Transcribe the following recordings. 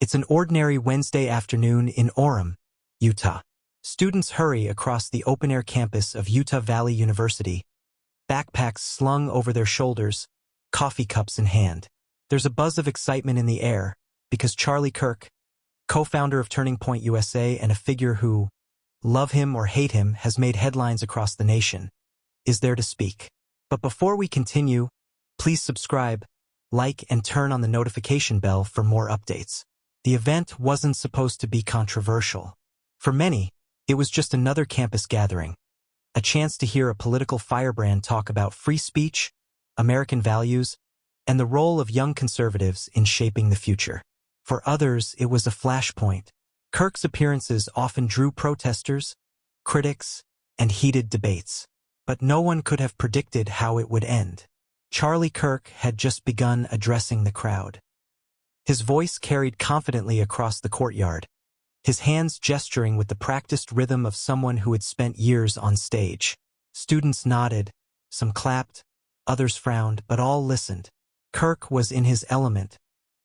It's an ordinary Wednesday afternoon in Orem, Utah. Students hurry across the open-air campus of Utah Valley University, backpacks slung over their shoulders, coffee cups in hand. There's a buzz of excitement in the air because Charlie Kirk, co-founder of Turning Point USA and a figure who, love him or hate him, has made headlines across the nation, is there to speak. But before we continue, please subscribe, like, and turn on the notification bell for more updates. The event wasn't supposed to be controversial. For many, it was just another campus gathering, a chance to hear a political firebrand talk about free speech, American values, and the role of young conservatives in shaping the future. For others, it was a flashpoint. Kirk's appearances often drew protesters, critics, and heated debates. But no one could have predicted how it would end. Charlie Kirk had just begun addressing the crowd. His voice carried confidently across the courtyard, his hands gesturing with the practiced rhythm of someone who had spent years on stage. Students nodded, some clapped, others frowned, but all listened. Kirk was in his element,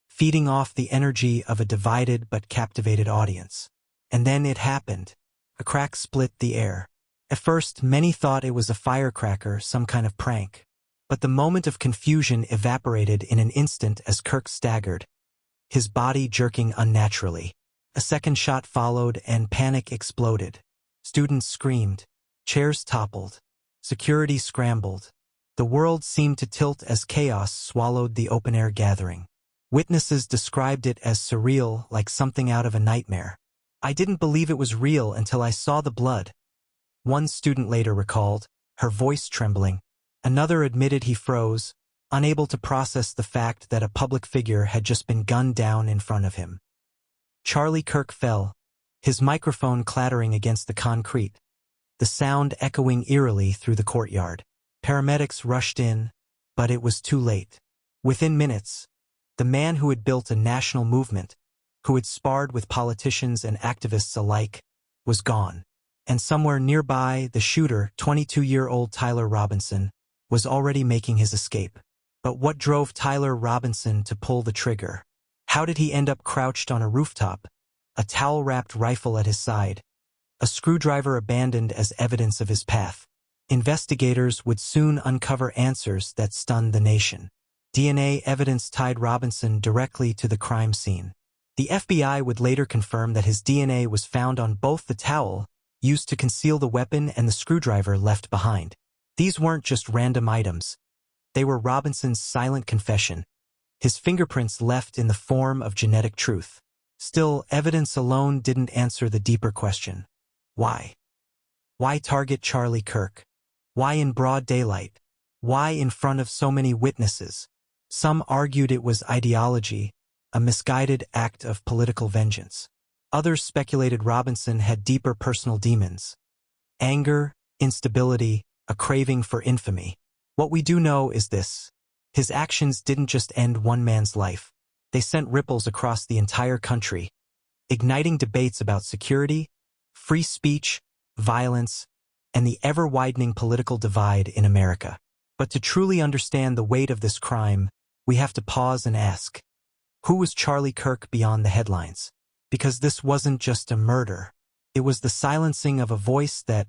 feeding off the energy of a divided but captivated audience. And then it happened. A crack split the air. At first, many thought it was a firecracker, some kind of prank. But the moment of confusion evaporated in an instant as Kirk staggered, his body jerking unnaturally. A second shot followed and panic exploded. Students screamed. Chairs toppled. Security scrambled. The world seemed to tilt as chaos swallowed the open-air gathering. Witnesses described it as surreal, like something out of a nightmare. I didn't believe it was real until I saw the blood. One student later recalled, her voice trembling. Another admitted he froze, unable to process the fact that a public figure had just been gunned down in front of him. Charlie Kirk fell, his microphone clattering against the concrete, the sound echoing eerily through the courtyard. Paramedics rushed in, but it was too late. Within minutes, the man who had built a national movement, who had sparred with politicians and activists alike, was gone. And somewhere nearby, the shooter, 22-year-old Tyler Robinson, was already making his escape. But what drove Tyler Robinson to pull the trigger? How did he end up crouched on a rooftop, a towel-wrapped rifle at his side, a screwdriver abandoned as evidence of his path? Investigators would soon uncover answers that stunned the nation. DNA evidence tied Robinson directly to the crime scene. The FBI would later confirm that his DNA was found on both the towel used to conceal the weapon and the screwdriver left behind. These weren't just random items. They were Robinson's silent confession, his fingerprints left in the form of genetic truth. Still, evidence alone didn't answer the deeper question. Why? Why target Charlie Kirk? Why in broad daylight? Why in front of so many witnesses? Some argued it was ideology, a misguided act of political vengeance. Others speculated Robinson had deeper personal demons. Anger, instability, a craving for infamy. What we do know is this. His actions didn't just end one man's life. They sent ripples across the entire country, igniting debates about security, free speech, violence, and the ever-widening political divide in America. But to truly understand the weight of this crime, we have to pause and ask, who was Charlie Kirk beyond the headlines? Because this wasn't just a murder. It was the silencing of a voice that,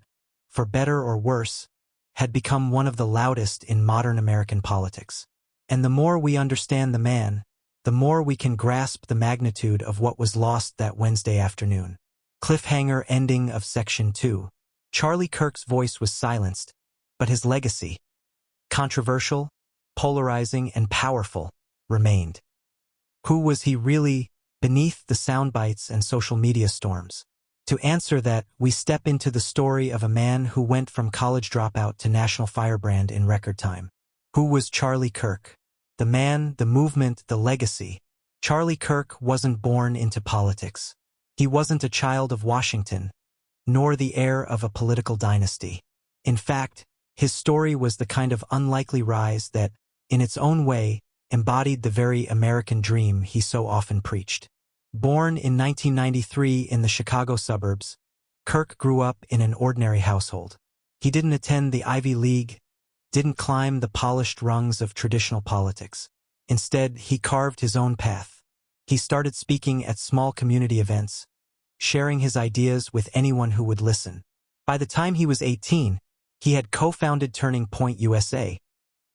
for better or worse, had become one of the loudest in modern American politics. And the more we understand the man, the more we can grasp the magnitude of what was lost that Wednesday afternoon. Cliffhanger ending of Section 2. Charlie Kirk's voice was silenced, but his legacy, controversial, polarizing, and powerful, remained. Who was he really, beneath the soundbites and social media storms? To answer that, we step into the story of a man who went from college dropout to national firebrand in record time. Who was Charlie Kirk? The man, the movement, the legacy. Charlie Kirk wasn't born into politics. He wasn't a child of Washington, nor the heir of a political dynasty. In fact, his story was the kind of unlikely rise that, in its own way, embodied the very American dream he so often preached. Born in 1993 in the Chicago suburbs, Kirk grew up in an ordinary household. He didn't attend the Ivy League, didn't climb the polished rungs of traditional politics. Instead, he carved his own path. He started speaking at small community events, sharing his ideas with anyone who would listen. By the time he was 18, he had co-founded Turning Point USA,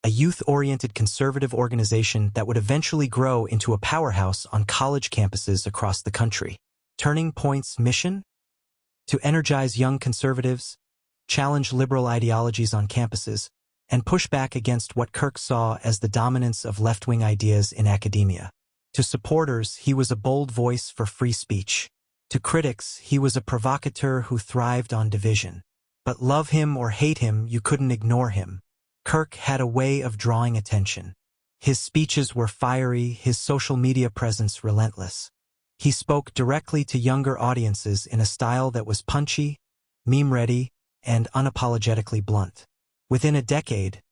a youth-oriented conservative organization that would eventually grow into a powerhouse on college campuses across the country. Turning Point's mission? To energize young conservatives, challenge liberal ideologies on campuses, and push back against what Kirk saw as the dominance of left-wing ideas in academia. To supporters, he was a bold voice for free speech. To critics, he was a provocateur who thrived on division. But love him or hate him, you couldn't ignore him. Kirk had a way of drawing attention. His speeches were fiery, his social media presence relentless. He spoke directly to younger audiences in a style that was punchy, meme-ready, and unapologetically blunt. Within a decade,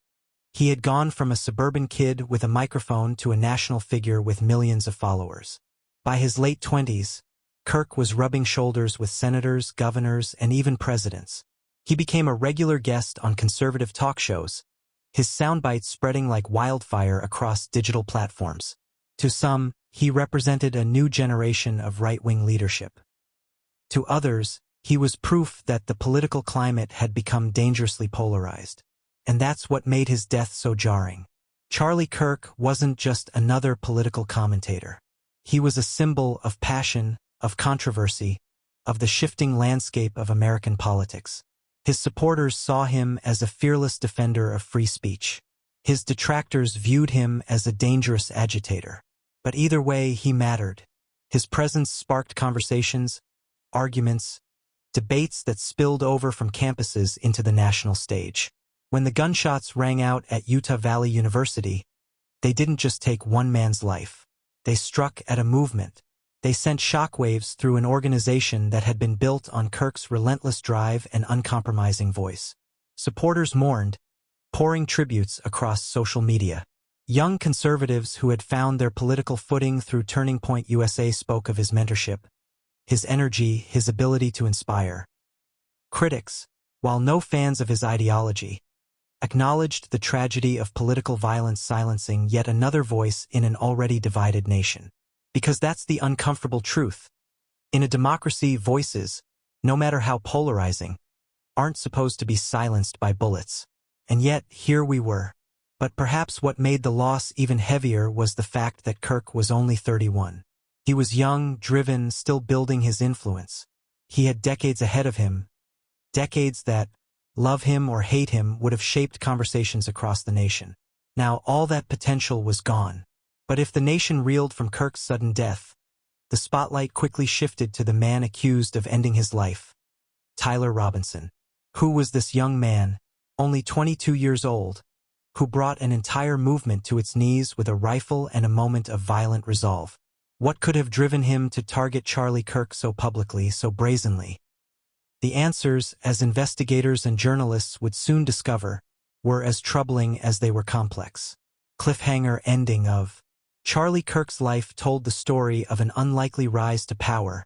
he had gone from a suburban kid with a microphone to a national figure with millions of followers. By his late 20s, Kirk was rubbing shoulders with senators, governors, and even presidents. He became a regular guest on conservative talk shows, his soundbites spreading like wildfire across digital platforms. To some, he represented a new generation of right-wing leadership. To others, he was proof that the political climate had become dangerously polarized. And that's what made his death so jarring. Charlie Kirk wasn't just another political commentator. He was a symbol of passion, of controversy, of the shifting landscape of American politics. His supporters saw him as a fearless defender of free speech. His detractors viewed him as a dangerous agitator. But either way, he mattered. His presence sparked conversations, arguments, debates that spilled over from campuses into the national stage. When the gunshots rang out at Utah Valley University, they didn't just take one man's life. They struck at a movement. They sent shockwaves through an organization that had been built on Kirk's relentless drive and uncompromising voice. Supporters mourned, pouring tributes across social media. Young conservatives who had found their political footing through Turning Point USA spoke of his mentorship, his energy, his ability to inspire. Critics, while no fans of his ideology, acknowledged the tragedy of political violence silencing yet another voice in an already divided nation. Because that's the uncomfortable truth. In a democracy, voices, no matter how polarizing, aren't supposed to be silenced by bullets. And yet, here we were. But perhaps what made the loss even heavier was the fact that Kirk was only 31. He was young, driven, still building his influence. He had decades ahead of him, decades that, love him or hate him, would have shaped conversations across the nation. Now all that potential was gone. But if the nation reeled from Kirk's sudden death, the spotlight quickly shifted to the man accused of ending his life, Tyler Robinson. Who was this young man, only 22 years old, who brought an entire movement to its knees with a rifle and a moment of violent resolve? What could have driven him to target Charlie Kirk so publicly, so brazenly? The answers, as investigators and journalists would soon discover, were as troubling as they were complex. Cliffhanger ending of Charlie Kirk's life told the story of an unlikely rise to power,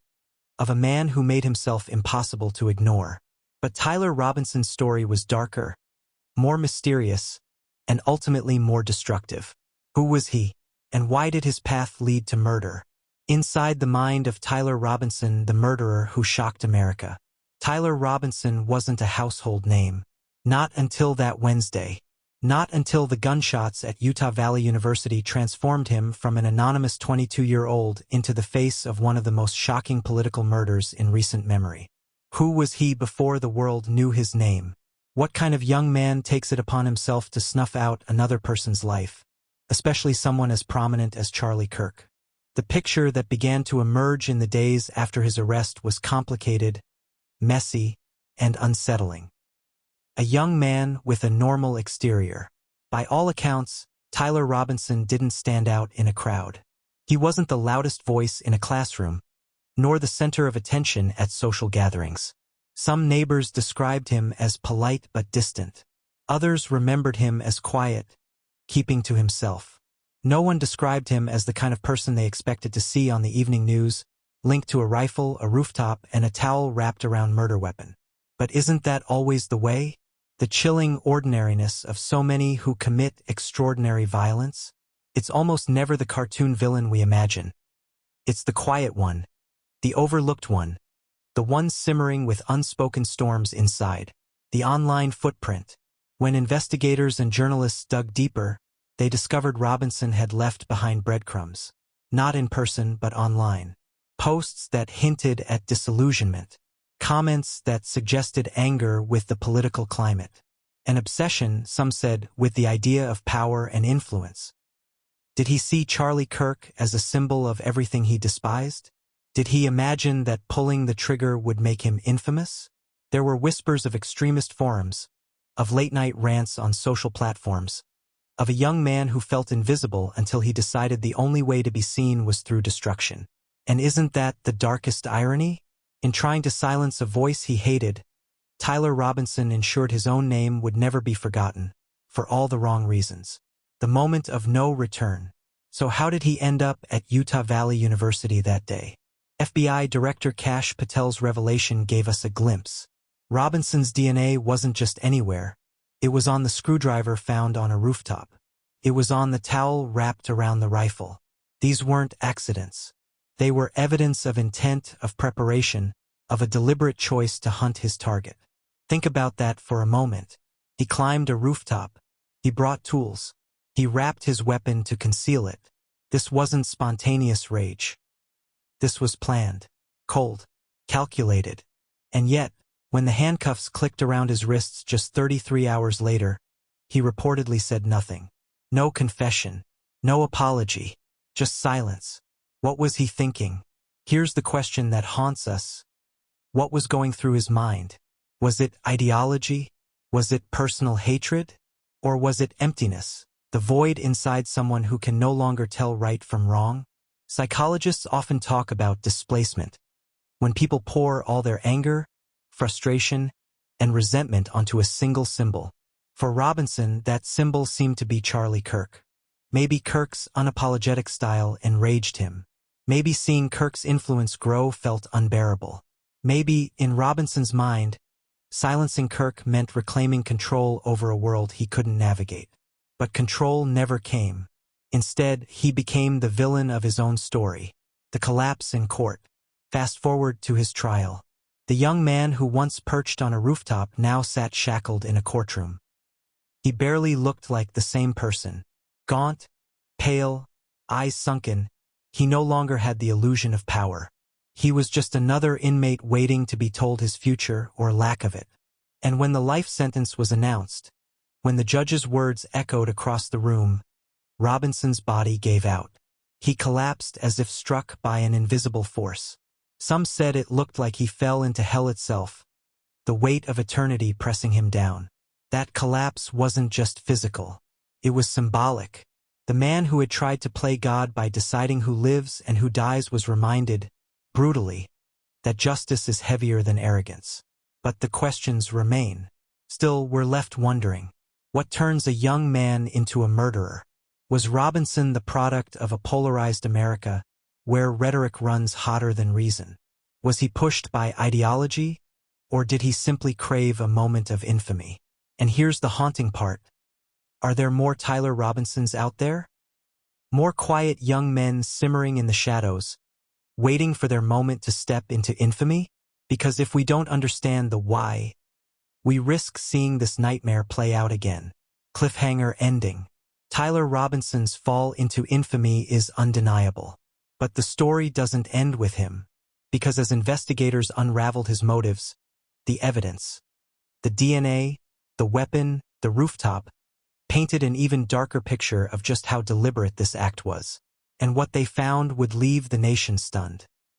of a man who made himself impossible to ignore. But Tyler Robinson's story was darker, more mysterious, and ultimately more destructive. Who was he? And why did his path lead to murder? Inside the mind of Tyler Robinson, the murderer who shocked America. Tyler Robinson wasn't a household name. Not until that Wednesday. Not until the gunshots at Utah Valley University transformed him from an anonymous 22-year-old into the face of one of the most shocking political murders in recent memory. Who was he before the world knew his name? What kind of young man takes it upon himself to snuff out another person's life, especially someone as prominent as Charlie Kirk? The picture that began to emerge in the days after his arrest was complicated, messy, and unsettling. A young man with a normal exterior. By all accounts, Tyler Robinson didn't stand out in a crowd. He wasn't the loudest voice in a classroom, nor the center of attention at social gatherings. Some neighbors described him as polite but distant. Others remembered him as quiet, keeping to himself. No one described him as the kind of person they expected to see on the evening news, linked to a rifle, a rooftop, and a towel wrapped around murder weapon. But isn't that always the way? The chilling ordinariness of so many who commit extraordinary violence? It's almost never the cartoon villain we imagine. It's the quiet one, the overlooked one, the one simmering with unspoken storms inside, the online footprint. When investigators and journalists dug deeper, they discovered Robinson had left behind breadcrumbs, not in person but online. Posts that hinted at disillusionment, comments that suggested anger with the political climate, an obsession, some said, with the idea of power and influence. Did he see Charlie Kirk as a symbol of everything he despised? Did he imagine that pulling the trigger would make him infamous? There were whispers of extremist forums, of late-night rants on social platforms, of a young man who felt invisible until he decided the only way to be seen was through destruction. And isn't that the darkest irony? In trying to silence a voice he hated, Tyler Robinson ensured his own name would never be forgotten, for all the wrong reasons. The moment of no return. So how did he end up at Utah Valley University that day? FBI Director Kash Patel's revelation gave us a glimpse. Robinson's DNA wasn't just anywhere. It was on the screwdriver found on a rooftop. It was on the towel wrapped around the rifle. These weren't accidents. They were evidence of intent, of preparation, of a deliberate choice to hunt his target. Think about that for a moment. He climbed a rooftop. He brought tools. He wrapped his weapon to conceal it. This wasn't spontaneous rage. This was planned, cold, calculated. And yet, when the handcuffs clicked around his wrists just 33 hours later, he reportedly said nothing. No confession, no apology, just silence. What was he thinking? Here's the question that haunts us. What was going through his mind? Was it ideology? Was it personal hatred? Or was it emptiness, the void inside someone who can no longer tell right from wrong? Psychologists often talk about displacement, when people pour all their anger, frustration, and resentment onto a single symbol. For Robinson, that symbol seemed to be Charlie Kirk. Maybe Kirk's unapologetic style enraged him. Maybe seeing Kirk's influence grow felt unbearable. Maybe, in Robinson's mind, silencing Kirk meant reclaiming control over a world he couldn't navigate. But control never came. Instead, he became the villain of his own story. The collapse in court. Fast forward to his trial. The young man who once perched on a rooftop now sat shackled in a courtroom. He barely looked like the same person. Gaunt, pale, eyes sunken, he no longer had the illusion of power. He was just another inmate waiting to be told his future or lack of it. And when the life sentence was announced, when the judge's words echoed across the room, Robinson's body gave out. He collapsed as if struck by an invisible force. Some said it looked like he fell into hell itself, the weight of eternity pressing him down. That collapse wasn't just physical. It was symbolic. The man who had tried to play God by deciding who lives and who dies was reminded, brutally, that justice is heavier than arrogance. But the questions remain. Still, we're left wondering, what turns a young man into a murderer? Was Robinson the product of a polarized America, where rhetoric runs hotter than reason? Was he pushed by ideology, or did he simply crave a moment of infamy? And here's the haunting part. Are there more Tyler Robinsons out there? More quiet young men simmering in the shadows, waiting for their moment to step into infamy? Because if we don't understand the why, we risk seeing this nightmare play out again. Cliffhanger ending. Tyler Robinson's fall into infamy is undeniable. But the story doesn't end with him, because as investigators unraveled his motives, the evidence, the DNA, the weapon, the rooftop, painted an even darker picture of just how deliberate this act was. And what they found would leave the nation stunned.